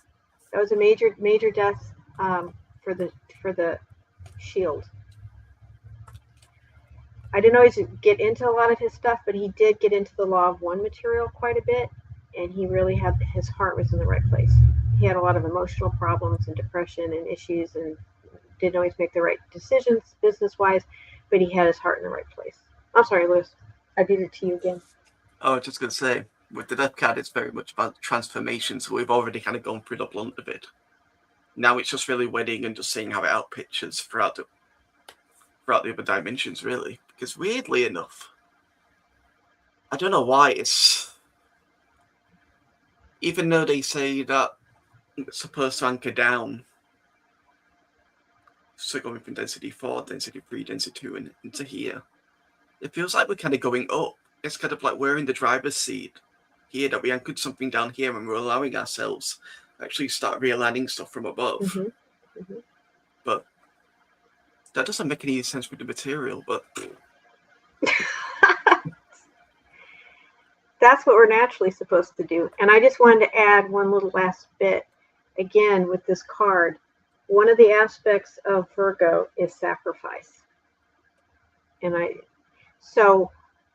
that was a major death for the shield. I didn't always get into a lot of his stuff, but he did get into the Law of One material quite a bit, and he really had his heart was in the right place. He had a lot of emotional problems and depression and issues, and didn't always make the right decisions business-wise, but he had his heart in the right place. I'm sorry, Lewis. I did it to you again.
Oh, I was just going to say, with the death card, it's very much about transformation, so we've already kind of gone through the blunt of it. Now it's just really waiting and just seeing how it outpictures throughout the other dimensions, really. Because weirdly enough, I don't know why even though they say that it's supposed to anchor down, so going from density 4, density 3, density 2, and into here, it feels like we're kind of going up. It's kind of like we're in the driver's seat here, that we anchored something down here and we're allowing ourselves to actually start realigning stuff from above.
Mm-hmm. Mm-hmm.
But that doesn't make any sense with the material, but
that's what we're naturally supposed to do. And I just wanted to add one little last bit. Again, with this card, one of the aspects of Virgo is sacrifice. So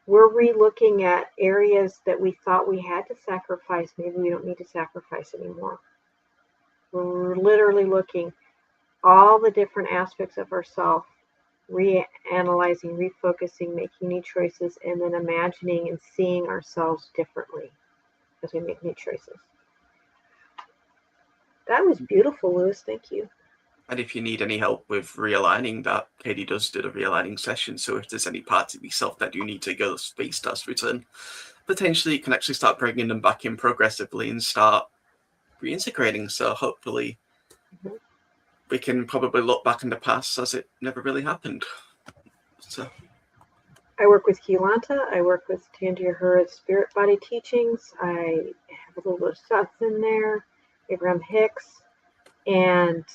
we're re-looking at areas that we thought we had to sacrifice. Maybe we don't need to sacrifice anymore. We're literally looking all the different aspects of ourselves, reanalyzing, refocusing, making new choices, and then imagining and seeing ourselves differently as we make new choices. That was beautiful, Lewis. Thank you.
And if you need any help with realigning that, Katie does do the realigning session. So if there's any parts of yourself that you need to go, space does return, potentially you can actually start bringing them back in progressively and start reintegrating. So hopefully we can probably look back in the past as it never really happened. So
I work with Keelanta. I work with Tangier Hura's Spirit Body Teachings. I have a little bit of Suds in there, Abraham Hicks, and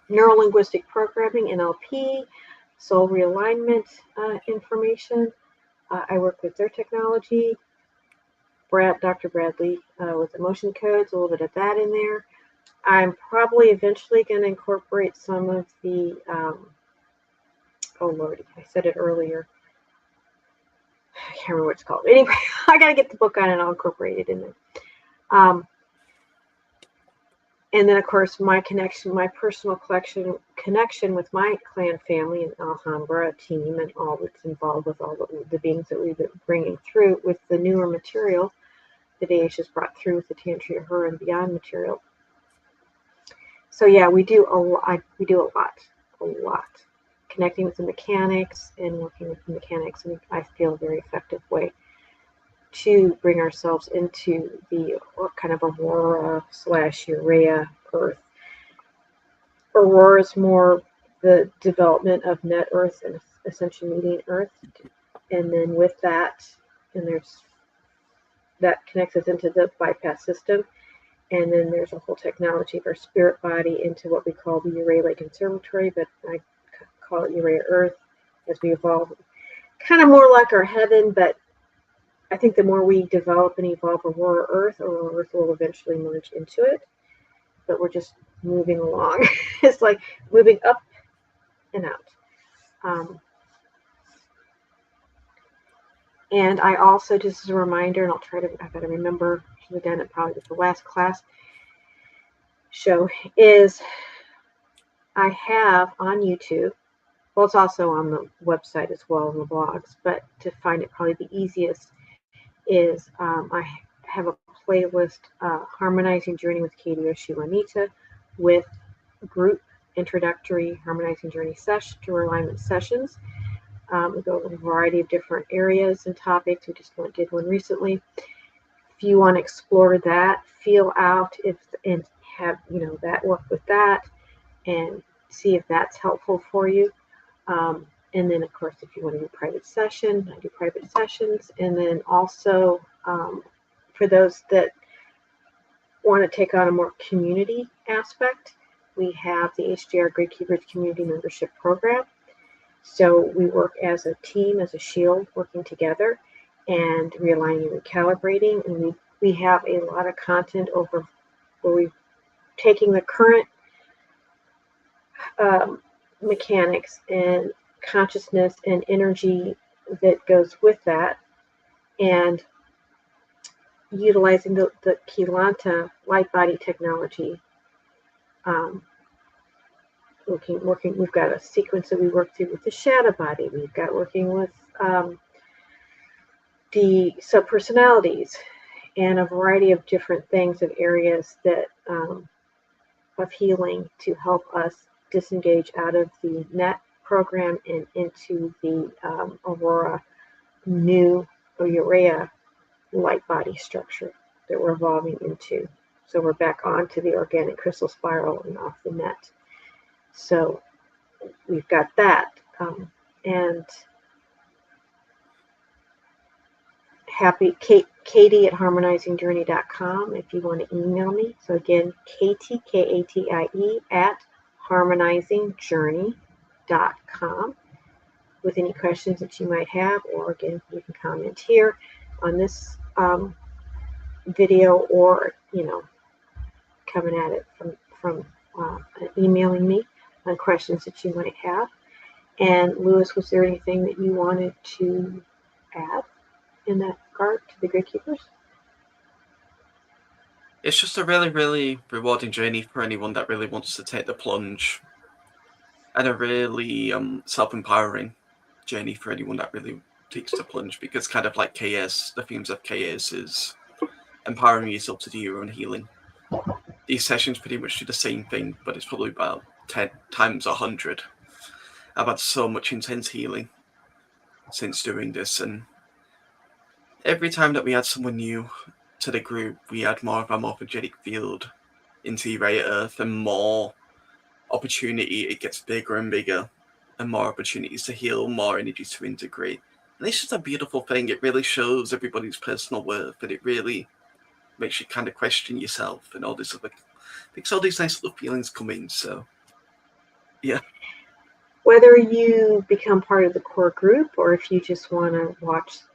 Neuro-linguistic programming, NLP, soul realignment information. I work with their technology. Dr. Bradley with emotion codes, a little bit of that in there. I'm probably eventually going to incorporate some of the, oh Lordy, I said it earlier. I can't remember what it's called. Anyway, I got to get the book on and I'll incorporate it in there. And then, of course, my personal connection with my clan family and Alhambra team and all that's involved with all the beings that we've been bringing through with the newer material the Daesh is brought through with the Tantria Her and Beyond material. So yeah, we do a lot. A lot. Connecting with the mechanics and working with the mechanics, and I feel a very effective way to bring ourselves into the kind of Aurora / Urea Earth. Aurora is more the development of net Earth and ascension meeting Earth, and then with that, and there's that connects us into the bypass system, and then there's a whole technology of our spirit body into what we call the Urea Lake Conservatory, but I call it Urea Earth as we evolve, kind of more like our heaven, but I think the more we develop and evolve Aurora Earth will eventually merge into it, but we're just moving along. It's like moving up and out. And I also, just as a reminder, and I've got to remember, I should have done it probably with the last class show, is I have on YouTube, well, it's also on the website as well, in the blogs, but to find it probably the easiest is I have a playlist, Harmonizing Journey with Katie Oshiwanita, with group introductory Harmonizing Journey to alignment sessions. We go over a variety of different areas and topics. We just did one recently. If you want to explore that, feel out and have that work with that and see if that's helpful for you. And then, of course, if you want to do private session, I do private sessions. And then also, for those that want to take on a more community aspect, we have the HJR Gridkeepers Community Membership Program. So we work as a team, as a shield, working together and realigning and calibrating. And we have a lot of content over where we're taking the current mechanics and consciousness and energy that goes with that, and utilizing the Kilanta light body technology. We've got a sequence that we work through with the shadow body. We've got working with the subpersonalities and a variety of different things of areas that of healing to help us disengage out of the net program and into the Aurora new Urea light body structure that we're evolving into. So we're back onto the organic crystal spiral and off the net. So we've got that. And Katie at harmonizingjourney.com if you want to email me. So again, Katie, Katie at harmonizingjourney.com with any questions that you might have, or again, you can comment here on this video, or coming at it from emailing me on questions that you might have. And Lewis, was there anything that you wanted to add in that regard to the Gridkeepers?
It's just a really, really rewarding journey for anyone that really wants to take the plunge, and a really self-empowering journey for anyone that really takes the plunge, because kind of like KS, the themes of KS is empowering yourself to do your own healing. These sessions pretty much do the same thing, but it's probably about 10 times 100. I've had so much intense healing since doing this, and every time that we add someone new to the group, we add more of our morphogenic field into the Urea Earth, and more opportunity. It gets bigger and bigger, and more opportunities to heal, more energies to integrate. And it's just a beautiful thing. It really shows everybody's personal worth, and it really makes you kind of question yourself and all this other, makes all these nice little feelings come in. So, yeah.
Whether you become part of the core group, or if you just want to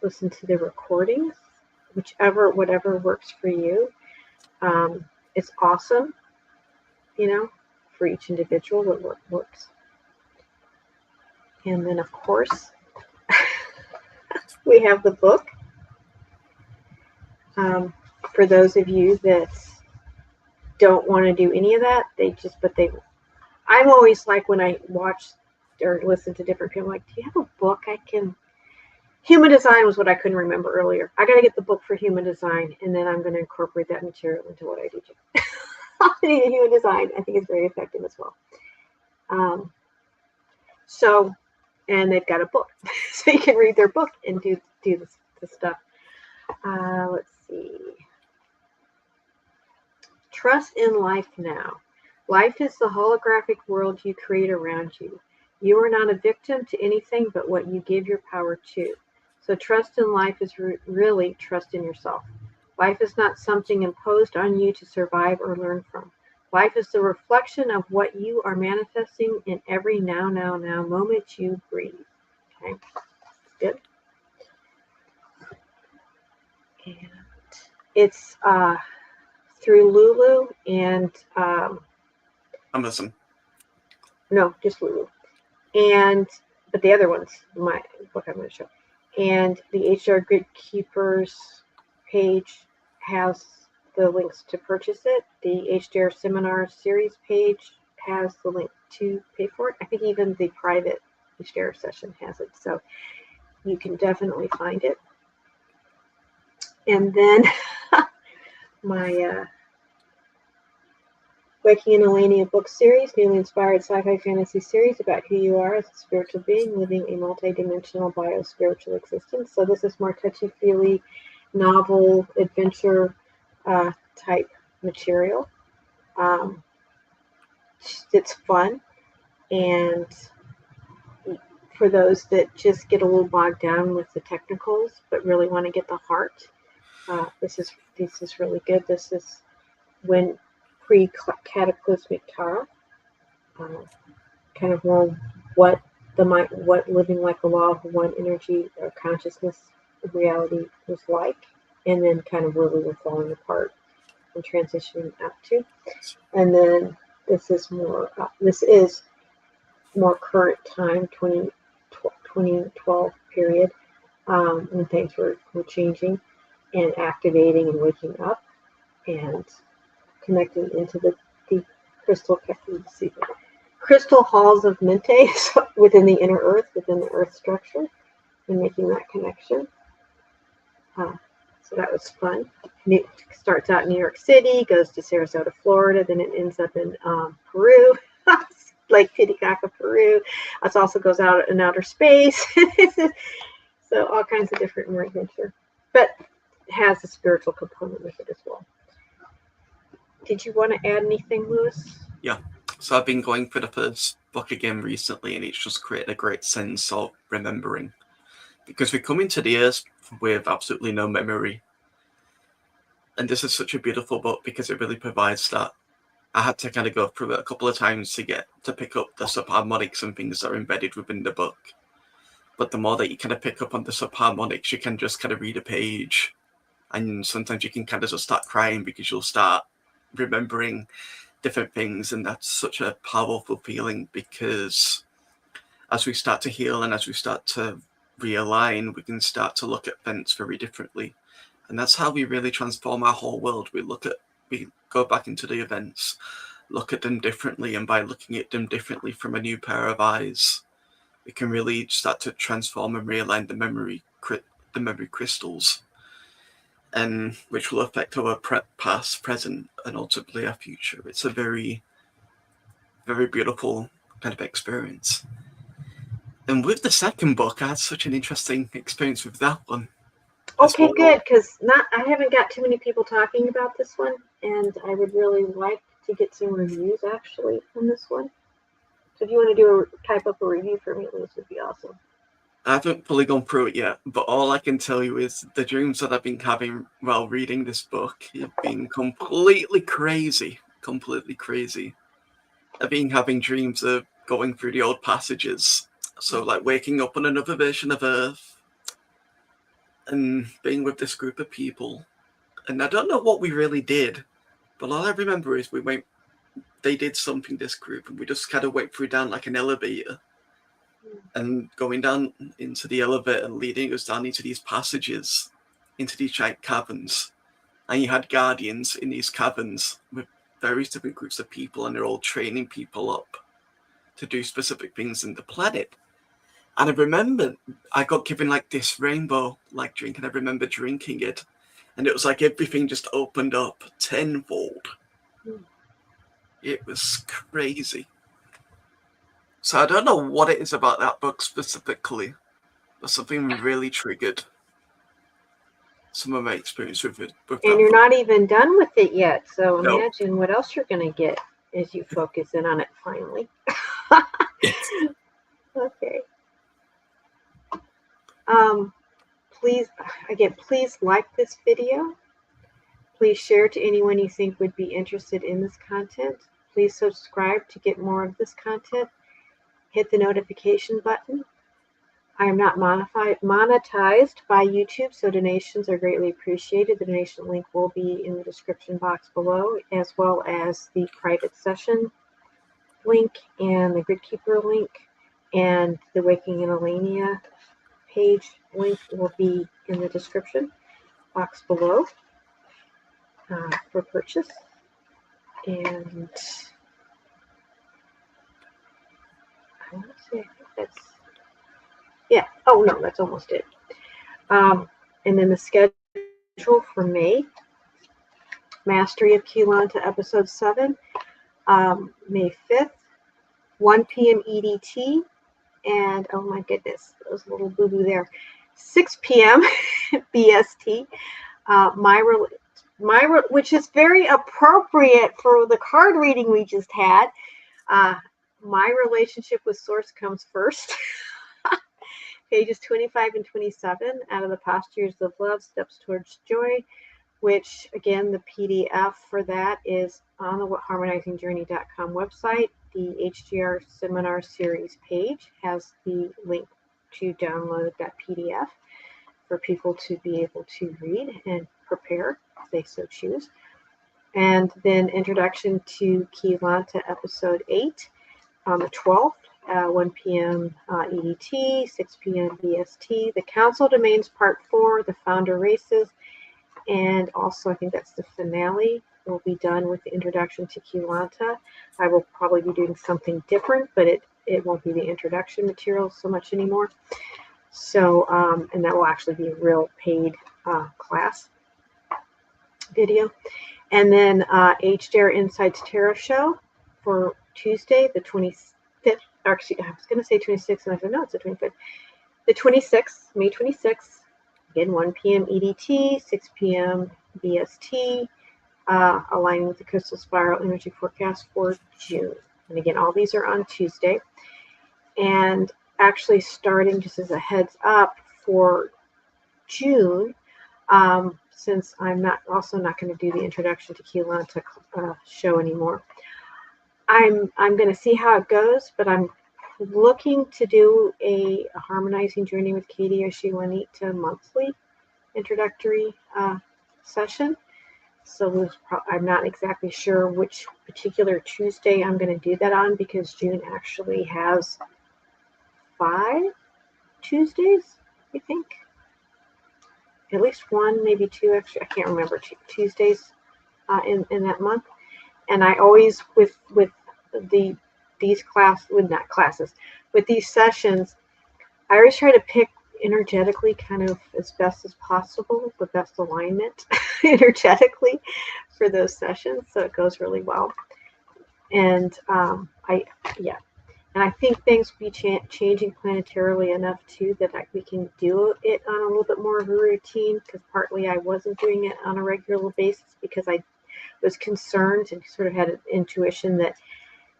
listen to the recordings, whatever works for you, it's awesome, for each individual what works. And then, of course, we have the book. For those of you that don't want to do any of that, I'm always like, when I watch or listen to different people, like, do you have a book I can Human design was what I couldn't remember earlier. I got to get the book for human design, and then I'm going to incorporate that material into what I do. Human design, I think, is very effective as well. So, and they've got a book, so you can read their book and do this stuff. Let's see. Trust in life now. Life is the holographic world you create around you. You are not a victim to anything but what you give your power to. So trust in life is really trust in yourself. Life is not something imposed on you to survive or learn from. Life is the reflection of what you are manifesting in every now moment you breathe. Okay, good. And it's through Lulu and
Amazon.
No, just Lulu. But the other one's my book I'm going to show. And the HJR Gridkeepers page has the links to purchase it. The HJR Seminar Series page has the link to pay for it. I think even the private HJR session has it. So you can definitely find it. And then my Waking in Alania book series, newly inspired sci-fi fantasy series about who you are as a spiritual being living a multi-dimensional bio-spiritual existence. So this is more touchy-feely, novel, adventure type material. It's fun, and for those that just get a little bogged down with the technicals but really want to get the heart, this is really good. This is when pre-cataclysmic Tara, kind of more what living like a law of one energy or consciousness reality was like, and then kind of where we were falling apart and transitioning up to. And then this is more current time, 2012 period, when things were changing and activating and waking up and connecting into the crystal halls of Mente within the inner earth, within the earth structure, and making that connection. So that was fun. It starts out in New York City, goes to Sarasota, Florida, then it ends up in Peru, Lake Titicaca, Peru. It also goes out in outer space. So all kinds of different more adventure, but it has a spiritual component with it as well. Did you want to add anything, Lewis?
Yeah. So I've been going for the first book again recently, and it's just created a great sense of remembering. Because we come into the earth with absolutely no memory. And this is such a beautiful book because it really provides that. I had to kind of go through it a couple of times to pick up the subharmonics and things that are embedded within the book. But the more that you kind of pick up on the subharmonics, you can just kind of read a page. And sometimes you can kind of just start crying because you'll start remembering different things. And that's such a powerful feeling because as we start to heal and as we start to realign, we can start to look at events very differently. And that's how we really transform our whole world. We go back into the events, look at them differently, and by looking at them differently from a new pair of eyes, we can really start to transform and realign the memory crystals, and which will affect our past, present, and ultimately our future. It's a very, very beautiful kind of experience. And with the second book, I had such an interesting experience with that one.
Okay, good, because I haven't got too many people talking about this one, and I would really like to get some reviews actually on this one. So if you want to type up a review for me, this would be awesome.
I haven't fully gone through it yet, but all I can tell you is the dreams that I've been having while reading this book have been completely crazy. I've been having dreams of going through the old passages. So like waking up on another version of Earth and being with this group of people. And I don't know what we really did, but all I remember is they did something, this group, and we just kind of went through down like an elevator and going down into the elevator and leading us down into these passages, into these giant caverns. And you had guardians in these caverns with various different groups of people, and they're all training people up to do specific things in the planet. And I remember I got given like this rainbow like drink, and I remember drinking it, and it was like everything just opened up tenfold. It was crazy. So I don't know what it is about that book specifically, but something really triggered some of my experience with it.
And you're not even done with it yet, so imagine what else you're going to get as you focus in on it finally. Okay. Please like this video. Please share to anyone you think would be interested in this content. Please subscribe to get more of this content. Hit the notification button. I am not monetized by YouTube, so donations are greatly appreciated. The donation link will be in the description box below, as well as the private session link and the Gridkeeper link, and the Waking in Alania page link will be in the description box below for purchase. And I want to say, I think that's, yeah, oh no, that's almost it. And then the schedule for May, Mastery of Keylanta, episode 7, May 5th, 1 p.m. EDT, and oh my goodness, there's a little boo-boo there, 6 p.m. BST, which is very appropriate for the card reading we just had. My relationship with Source comes first. Pages 25 and 27, Out of the Postures of Love, Steps Towards Joy, which, again, the PDF for that is on the harmonizingjourney.com website. The HJR Seminar Series page has the link to download that PDF for people to be able to read and prepare if they so choose. And then Introduction to Keylanta, episode 8, on the 12th. 1 p.m. EDT, 6 p.m. BST, the Council Domains Part 4, the Founder Races, and also I think that's the finale. Will be done with the Introduction to Keylanta. I will probably be doing something different, but it won't be the introduction material so much anymore. So, and that will actually be a real paid class video. And then HJR Insights Tarot Show for Tuesday, the 25th. Actually, I was going to say 26th, and I said, no, it's the 25th. The 26th, May 26th, again, 1 p.m. EDT, 6 p.m. BST, aligning with the Crystal Spiral Energy Forecast for June. And again, all these are on Tuesday. And actually starting, just as a heads up, for June, since I'm also not going to do the Introduction to Keylanta show anymore, I'm going to see how it goes, but I'm looking to do a Harmonizing Journey with Katie Oshiwanita monthly introductory session. So I'm not exactly sure which particular Tuesday I'm going to do that on, because June actually has 5 Tuesdays, I think. At least 1, maybe 2 extra. I can't remember, Tuesdays in that month. And I always, with these sessions, I always try to pick energetically kind of as best as possible, the best alignment energetically for those sessions, so it goes really well. And and I think things will be changing planetarily enough too that we can do it on a little bit more of a routine, because partly I wasn't doing it on a regular basis because I was concerned and sort of had an intuition that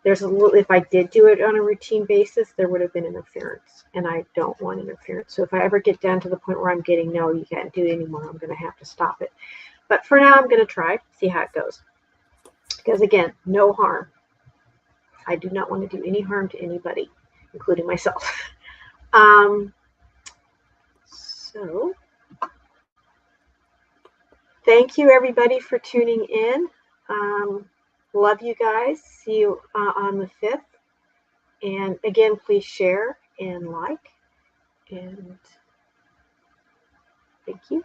if I did do it on a routine basis, there would have been interference, and I don't want interference. So if I ever get down to the point where I'm getting, no, you can't do it anymore, I'm going to have to stop it. But for now, I'm going to try, see how it goes. Because again, no harm. I do not want to do any harm to anybody, including myself. So thank you everybody for tuning in. Love you guys. See you on the 5th. And again, please share and like. And thank you.